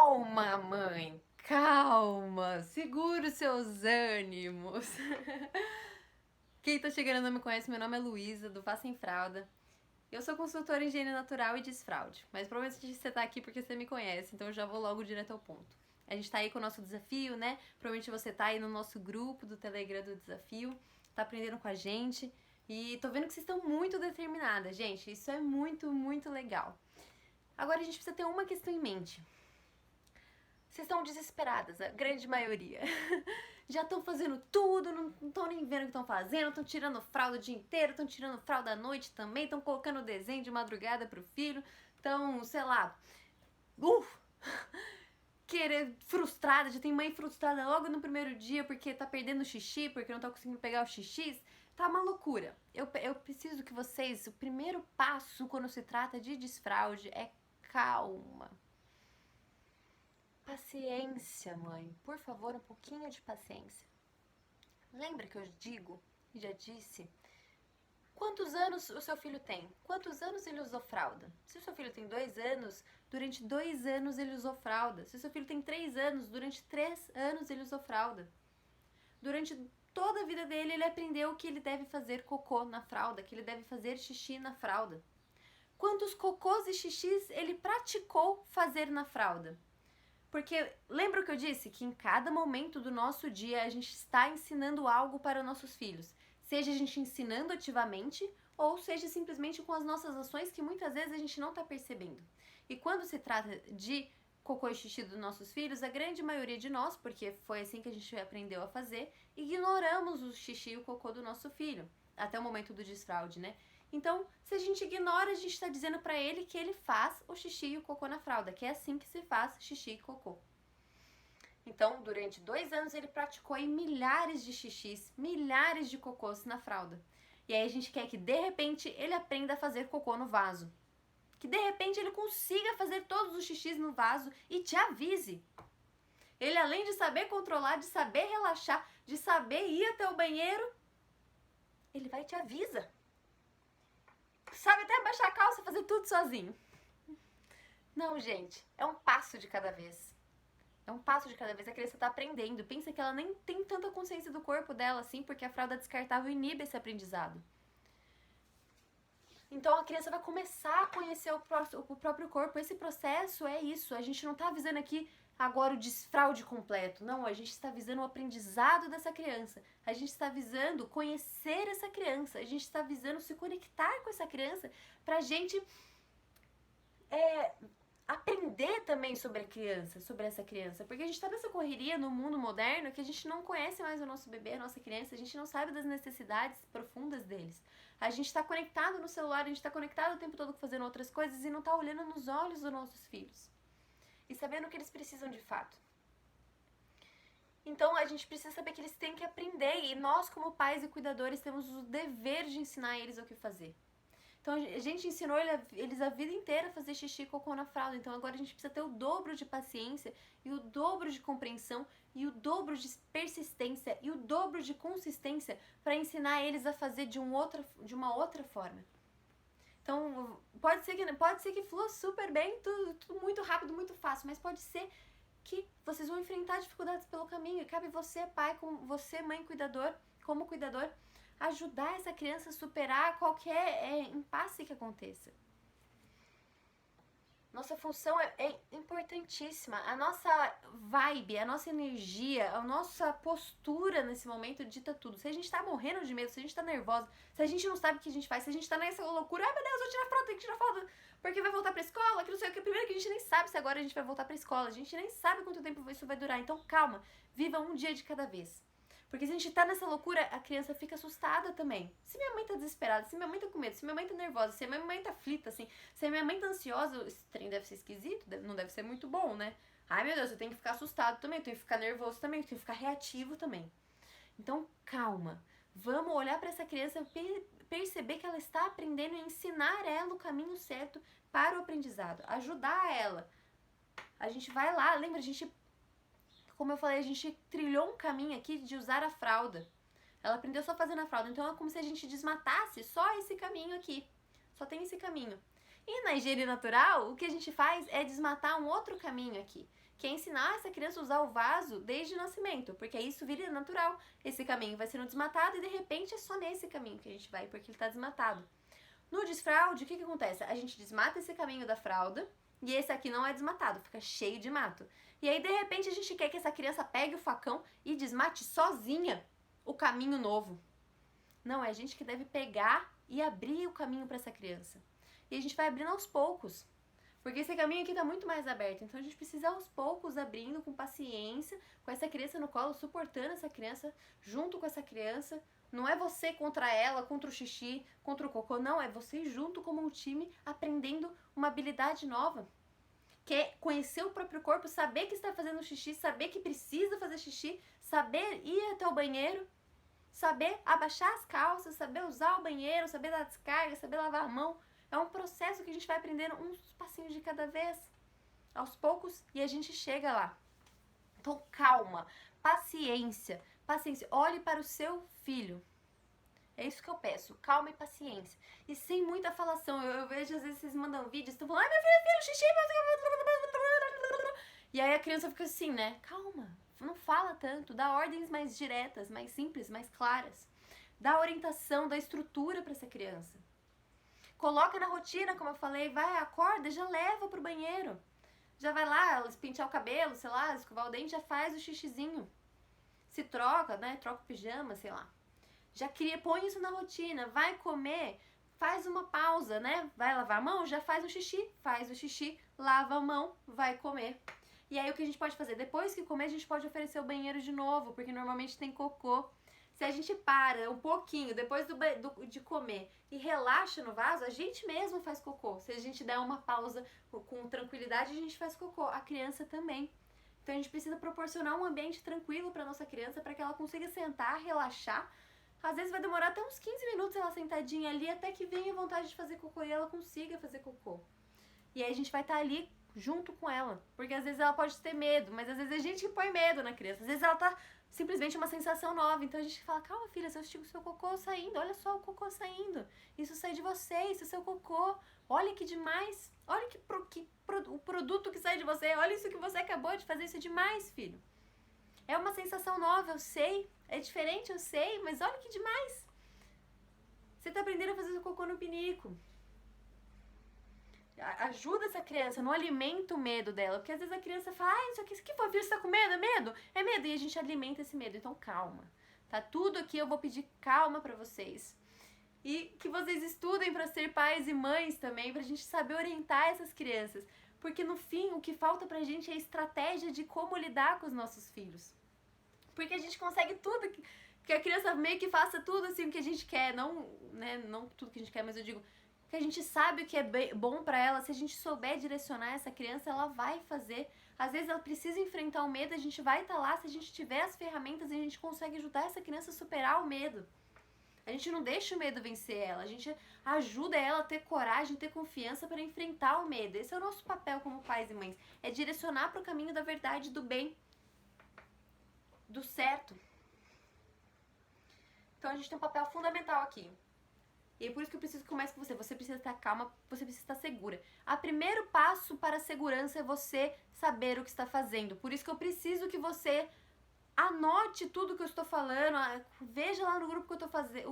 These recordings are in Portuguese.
Calma, mãe, calma, segura os seus ânimos. Quem tá chegando não me conhece, meu nome é Luísa, do Passa em Fralda. Eu sou consultora em higiene natural e desfraude, mas provavelmente você tá aqui porque você me conhece, então eu já vou logo direto ao ponto. A gente tá aí com o nosso desafio, né? Provavelmente você tá aí no nosso grupo do Telegram do desafio, tá aprendendo com a gente e tô vendo que vocês estão muito determinadas, gente. Isso é muito, muito legal. Agora a gente precisa ter uma questão em mente. Vocês estão desesperadas, a grande maioria. Já estão fazendo tudo, não estão nem vendo o que estão fazendo, estão tirando fralda o dia inteiro, estão tirando fralda à noite também, estão colocando desenho de madrugada pro filho, estão, sei lá, querer frustrada, já tem mãe frustrada logo no primeiro dia porque tá perdendo o xixi, porque não tá conseguindo pegar o xixi. Tá uma loucura. Eu preciso que vocês, o primeiro passo quando se trata de desfraude é calma. Paciência, mãe. Por favor, um pouquinho de paciência. Lembra que eu digo, e já disse, quantos anos o seu filho tem? Quantos anos ele usou fralda? Se o seu filho tem 2 anos, durante 2 anos ele usou fralda. Se o seu filho tem 3 anos, durante 3 anos ele usou fralda. Durante toda a vida dele, ele aprendeu que ele deve fazer cocô na fralda, que ele deve fazer xixi na fralda. Quantos cocôs e xixis ele praticou fazer na fralda? Porque lembra o que eu disse? Que em cada momento do nosso dia a gente está ensinando algo para nossos filhos. Seja a gente ensinando ativamente ou seja simplesmente com as nossas ações que muitas vezes a gente não está percebendo. E quando se trata de cocô e xixi dos nossos filhos, a grande maioria de nós, porque foi assim que a gente aprendeu a fazer, ignoramos o xixi e o cocô do nosso filho. Até o momento do desfraude, né? Então, se a gente ignora, a gente está dizendo para ele que ele faz o xixi e o cocô na fralda, que é assim que se faz xixi e cocô. Então, durante 2 anos, ele praticou aí milhares de xixis, milhares de cocôs na fralda. E aí a gente quer que, de repente, ele aprenda a fazer cocô no vaso. Que, de repente, ele consiga fazer todos os xixis no vaso e te avise. Ele, além de saber controlar, de saber relaxar, de saber ir até o banheiro, ele vai e te avisa. Sabe até abaixar a calça e fazer tudo sozinho. Não, gente, é um passo de cada vez. É um passo de cada vez, a criança tá aprendendo. Pensa que ela nem tem tanta consciência do corpo dela assim, porque a fralda descartável inibe esse aprendizado. Então a criança vai começar a conhecer o próprio corpo. Esse processo é isso. A gente não tá avisando aqui agora o desfraude completo. Não, a gente está visando o aprendizado dessa criança. A gente está visando conhecer essa criança. A gente está visando se conectar com essa criança pra gente aprender também sobre a criança, sobre essa criança. Porque a gente tá nessa correria no mundo moderno que a gente não conhece mais o nosso bebê, a nossa criança, a gente não sabe das necessidades profundas deles. A gente tá conectado no celular, a gente tá conectado o tempo todo fazendo outras coisas e não tá olhando nos olhos dos nossos filhos. E sabendo o que eles precisam de fato. Então a gente precisa saber que eles têm que aprender e nós como pais e cuidadores temos o dever de ensinar eles o que fazer. Então a gente ensinou eles a vida inteira a fazer xixi e cocô na fralda. Então agora a gente precisa ter o dobro de paciência e o dobro de compreensão e o dobro de persistência e o dobro de consistência para ensinar eles a fazer de uma outra forma. Então pode ser que flua super bem, tudo muito rápido, muito fácil, mas pode ser que vocês vão enfrentar dificuldades pelo caminho. E cabe você, pai, você, mãe, como cuidador, ajudar essa criança a superar qualquer impasse que aconteça. Nossa função é importantíssima. A nossa vibe, a nossa energia, a nossa postura nesse momento dita tudo. Se a gente tá morrendo de medo, se a gente tá nervosa, se a gente não sabe o que a gente faz, se a gente tá nessa loucura, ai meu Deus, vou tirar foto, tenho que tirar foto, porque vai voltar pra escola, que não sei o que. Primeiro que a gente nem sabe se agora a gente vai voltar pra escola, a gente nem sabe quanto tempo isso vai durar. Então calma, viva um dia de cada vez. Porque se a gente tá nessa loucura, a criança fica assustada também. Se minha mãe tá desesperada, se minha mãe tá com medo, se minha mãe tá nervosa, se minha mãe tá aflita, assim, se minha mãe tá ansiosa, esse trem deve ser esquisito, não deve ser muito bom, né? Ai, meu Deus, eu tenho que ficar assustado também, eu tenho que ficar nervoso também, eu tenho que ficar reativo também. Então, calma. Vamos olhar pra essa criança, perceber que ela está aprendendo e ensinar ela o caminho certo para o aprendizado. Ajudar ela. A gente vai lá, lembra, como eu falei, a gente trilhou um caminho aqui de usar a fralda. Ela aprendeu só fazendo a fralda. Então é como se a gente desmatasse só esse caminho aqui. Só tem esse caminho. E na higiene natural, o que a gente faz é desmatar um outro caminho aqui, que é ensinar essa criança a usar o vaso desde o nascimento, porque isso vira natural. Esse caminho vai sendo desmatado e de repente é só nesse caminho que a gente vai, porque ele está desmatado. No desfraude, o que acontece? A gente desmata esse caminho da fralda e esse aqui não é desmatado, fica cheio de mato. E aí, de repente, a gente quer que essa criança pegue o facão e desmate sozinha o caminho novo. Não, é a gente que deve pegar e abrir o caminho para essa criança. E a gente vai abrindo aos poucos. Porque esse caminho aqui está muito mais aberto. Então a gente precisa aos poucos abrindo com paciência, com essa criança no colo, suportando essa criança, junto com essa criança. Não é você contra ela, contra o xixi, contra o cocô. Não, é você junto como um time aprendendo uma habilidade nova. Que é conhecer o próprio corpo, saber que está fazendo xixi, saber que precisa fazer xixi, saber ir até o banheiro, saber abaixar as calças, saber usar o banheiro, saber dar descarga, saber lavar a mão. É um processo que a gente vai aprendendo uns passinhos de cada vez, aos poucos, e a gente chega lá. Então, calma, paciência, paciência. Olhe para o seu filho. É isso que eu peço, calma e paciência. E sem muita falação. Eu vejo, às vezes, vocês mandam vídeos, estão falando, ai, meu filho, xixi, e aí a criança fica assim, né? Calma, não fala tanto, dá ordens mais diretas, mais simples, mais claras. Dá orientação, dá estrutura para essa criança. Coloca na rotina, como eu falei, vai, acorda, já leva pro banheiro. Já vai lá, pentear o cabelo, sei lá, escovar o dente, já faz o xixizinho. Se troca, né? Troca o pijama, sei lá. Já cria, põe isso na rotina. Vai comer, faz uma pausa, né? Vai lavar a mão, já faz o xixi, lava a mão, vai comer. E aí o que a gente pode fazer? Depois que comer, a gente pode oferecer o banheiro de novo, porque normalmente tem cocô. Se a gente para um pouquinho depois de comer e relaxa no vaso, a gente mesmo faz cocô. Se a gente der uma pausa com tranquilidade, a gente faz cocô. A criança também. Então a gente precisa proporcionar um ambiente tranquilo para nossa criança, para que ela consiga sentar, relaxar. Às vezes vai demorar até uns 15 minutos ela sentadinha ali, até que venha vontade de fazer cocô e ela consiga fazer cocô. E aí a gente vai estar ali junto com ela. Porque às vezes ela pode ter medo, mas às vezes a gente que põe medo na criança. Às vezes ela tá simplesmente uma sensação nova. Então a gente fala, calma filha, você assistiu o seu cocô saindo, olha só o cocô saindo. Isso sai de você, isso é seu cocô. Olha que demais. Olha o produto que sai de você. Olha isso que você acabou de fazer, isso é demais, filho. É uma sensação nova, eu sei. É diferente, eu sei, mas olha que demais. Você tá aprendendo a fazer o cocô no pinico. Ajuda essa criança, não alimenta o medo dela. Porque às vezes a criança fala, isso aqui foi, filho, você tá com medo? É medo? É medo. E a gente alimenta esse medo. Então calma. Tá tudo aqui, eu vou pedir calma pra vocês. E que vocês estudem pra ser pais e mães também, pra gente saber orientar essas crianças. Porque no fim, o que falta pra gente é estratégia de como lidar com os nossos filhos. Porque a gente consegue tudo, que a criança meio que faça tudo assim o que a gente quer. Não, né, não tudo que a gente quer, mas eu digo que a gente sabe o que é bom pra ela. Se a gente souber direcionar essa criança, ela vai fazer. Às vezes ela precisa enfrentar o medo, a gente vai estar lá. Se a gente tiver as ferramentas, a gente consegue ajudar essa criança a superar o medo. A gente não deixa o medo vencer ela, a gente ajuda ela a ter coragem, ter confiança para enfrentar o medo. Esse é o nosso papel como pais e mães, é direcionar para o caminho da verdade, do bem, do certo. Então a gente tem um papel fundamental aqui. E é por isso que eu preciso que comece com você. Você precisa estar calma, você precisa estar segura. O primeiro passo para a segurança é você saber o que está fazendo. Por isso que eu preciso que você anote tudo que eu estou falando, veja lá no grupo o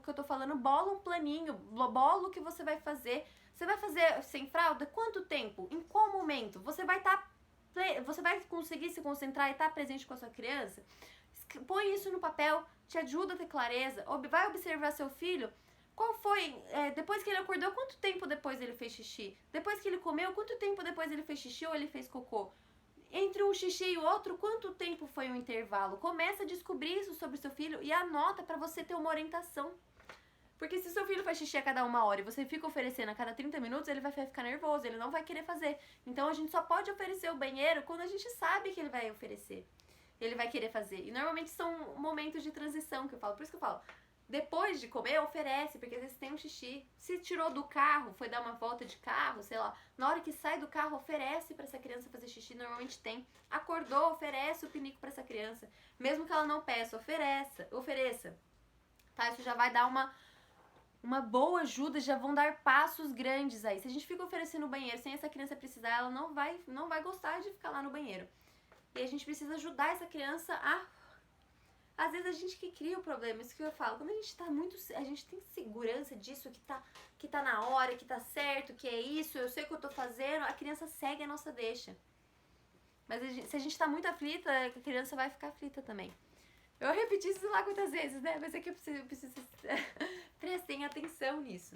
que eu tô falando, bola um planinho, bola o que você vai fazer. Você vai fazer sem fralda? Quanto tempo? Em qual momento? Você vai conseguir se concentrar e estar presente com a sua criança? Põe isso no papel, te ajuda a ter clareza. Vai observar seu filho. Qual foi, depois que ele acordou, quanto tempo depois ele fez xixi? Depois que ele comeu, quanto tempo depois ele fez xixi ou ele fez cocô? Entre um xixi e o outro, quanto tempo foi o intervalo? Começa a descobrir isso sobre o seu filho e anota para você ter uma orientação. Porque se seu filho faz xixi a cada 1 hora e você fica oferecendo a cada 30 minutos, ele vai ficar nervoso, ele não vai querer fazer. Então a gente só pode oferecer o banheiro quando a gente sabe que ele vai oferecer. Ele vai querer fazer. E normalmente são momentos de transição que eu falo. Por isso que eu falo, depois de comer, oferece, porque às vezes tem um xixi. Se tirou do carro, foi dar uma volta de carro, sei lá. Na hora que sai do carro, oferece pra essa criança fazer xixi, normalmente tem. Acordou, oferece o pinico pra essa criança. Mesmo que ela não peça, ofereça. Tá? Isso já vai dar uma boa ajuda já vão dar passos grandes aí. Se a gente fica oferecendo o banheiro sem essa criança precisar, ela não vai gostar de ficar lá no banheiro. E a gente precisa ajudar essa criança a... Às vezes a gente que cria o problema, isso que eu falo. Quando a gente tá muito... A gente tem segurança disso, que tá na hora, que tá certo, que é isso, eu sei o que eu tô fazendo, a criança segue a nossa deixa. Mas se a gente tá muito aflita, a criança vai ficar aflita também. Eu repeti isso lá quantas vezes, né? Mas é que eu preciso prestem atenção nisso.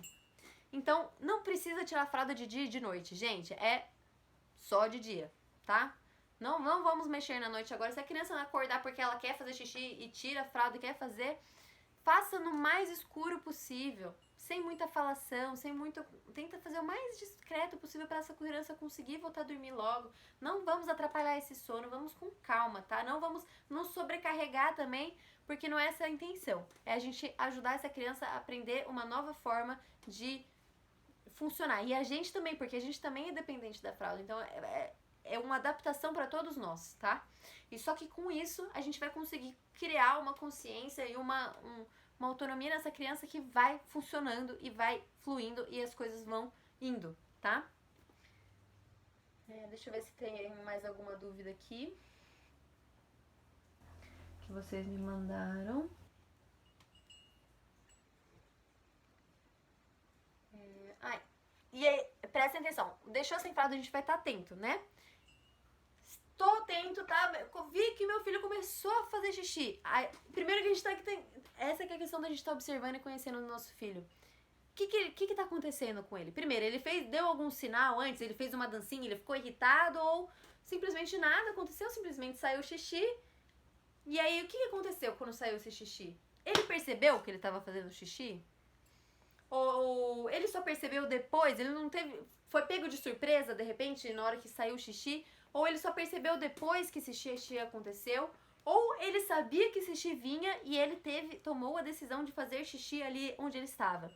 Então, não precisa tirar a fralda de dia e de noite, gente. É só de dia, tá? Não vamos mexer na noite agora. Se a criança não acordar porque ela quer fazer xixi e tira a fralda e quer fazer, faça no mais escuro possível. Sem muita falação, sem muito... Tenta fazer o mais discreto possível para essa criança conseguir voltar a dormir logo. Não vamos atrapalhar esse sono, vamos com calma, tá? Não vamos nos sobrecarregar também, porque não é essa a intenção. É a gente ajudar essa criança a aprender uma nova forma de funcionar. E a gente também, porque a gente também é dependente da fralda. Então, é uma adaptação para todos nós, tá? E só que com isso, a gente vai conseguir criar uma consciência e uma autonomia nessa criança que vai funcionando e vai fluindo e as coisas vão indo, tá? Deixa eu ver se tem mais alguma dúvida aqui que vocês me mandaram. E aí, prestem atenção, deixou sem fralda, a gente vai estar atento, né? Tô atento, tá? Eu vi que meu filho começou a fazer xixi. Aí, primeiro que a gente tá aqui, essa que é a questão da gente estar observando e conhecendo o nosso filho. O que tá acontecendo com ele? Primeiro, ele deu algum sinal antes? Ele fez uma dancinha, ele ficou irritado ou simplesmente nada aconteceu? Simplesmente saiu xixi. E aí, o que aconteceu quando saiu esse xixi? Ele percebeu que ele tava fazendo xixi? Ou ele só percebeu depois? Ele não teve... Foi pego de surpresa, de repente, na hora que saiu o xixi? Ou ele só percebeu depois que esse xixi aconteceu? Ou ele sabia que esse xixi vinha e ele tomou a decisão de fazer xixi ali onde ele estava?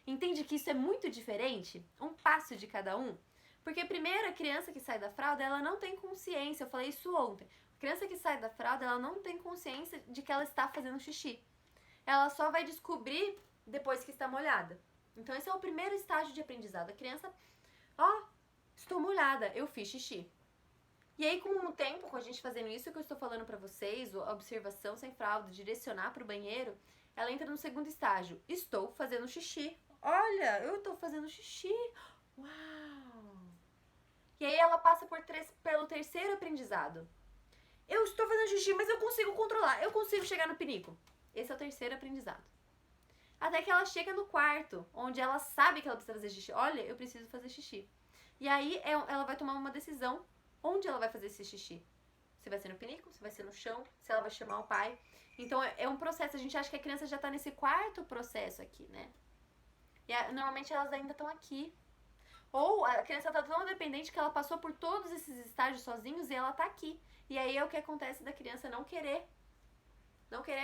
Entende que isso é muito diferente? Um passo de cada um? Porque primeiro a criança que sai da fralda, ela não tem consciência, eu falei isso ontem. A criança que sai da fralda, ela não tem consciência de que ela está fazendo xixi. Ela só vai descobrir depois que está molhada. Então esse é o primeiro estágio de aprendizado. A criança, estou molhada, eu fiz xixi. E aí, com o tempo, com a gente fazendo isso que eu estou falando pra vocês, a observação sem fralda, direcionar pro banheiro, ela entra no segundo estágio. Estou fazendo xixi. Olha, eu estou fazendo xixi. Uau! E aí ela passa pelo terceiro aprendizado. Eu estou fazendo xixi, mas eu consigo controlar. Eu consigo chegar no pinico. Esse é o terceiro aprendizado. Até que ela chega no quarto, onde ela sabe que ela precisa fazer xixi. Olha, eu preciso fazer xixi. E aí ela vai tomar uma decisão. Onde ela vai fazer esse xixi? Se vai ser no pinico, se vai ser no chão, se ela vai chamar o pai. Então é um processo, a gente acha que a criança já tá nesse quarto processo aqui, né? E normalmente elas ainda estão aqui. Ou a criança tá tão dependente que ela passou por todos esses estágios sozinhos e ela tá aqui. E aí é o que acontece da criança não querer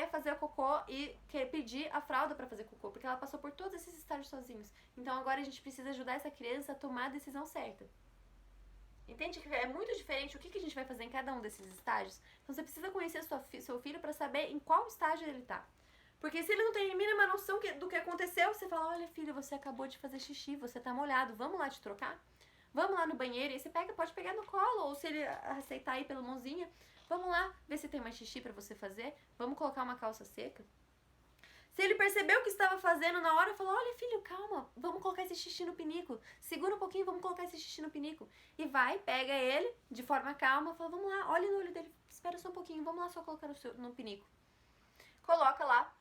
fazer cocô e pedir a fralda pra fazer cocô, porque ela passou por todos esses estágios sozinhos. Então agora a gente precisa ajudar essa criança a tomar a decisão certa. Entende que é muito diferente o que a gente vai fazer em cada um desses estágios? Então você precisa conhecer seu filho para saber em qual estágio ele tá. Porque se ele não tem a mínima noção do que aconteceu, você fala, olha filho, você acabou de fazer xixi, você tá molhado, vamos lá te trocar? Vamos lá no banheiro, e aí você pode pegar no colo, ou se ele aceitar ir pela mãozinha, vamos lá ver se tem mais xixi pra você fazer, vamos colocar uma calça seca. Se ele percebeu o que estava fazendo na hora, falou, olha filho, calma, vamos colocar esse xixi no pinico. Segura um pouquinho, vamos colocar esse xixi no pinico. E vai, pega ele de forma calma, fala, vamos lá, olha no olho dele, espera só um pouquinho, vamos lá só colocar no pinico. Coloca lá,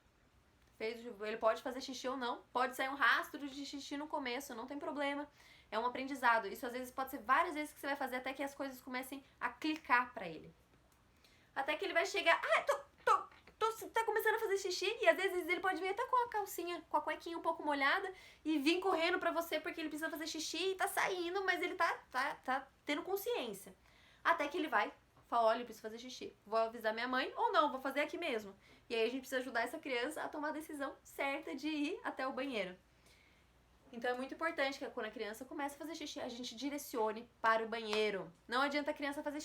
ele pode fazer xixi ou não, pode sair um rastro de xixi no começo, não tem problema. É um aprendizado, isso às vezes pode ser várias vezes que você vai fazer até que as coisas comecem a clicar pra ele. Até que ele vai chegar, tá começando a fazer xixi e às vezes ele pode vir até com a calcinha, com a cuequinha um pouco molhada e vir correndo pra você porque ele precisa fazer xixi e tá saindo, mas ele tá tendo consciência. Até que ele vai falar, olha, eu preciso fazer xixi, vou avisar minha mãe ou não, vou fazer aqui mesmo. E aí a gente precisa ajudar essa criança a tomar a decisão certa de ir até o banheiro. Então é muito importante que quando a criança começa a fazer xixi, a gente direcione para o banheiro. Não adianta a criança fazer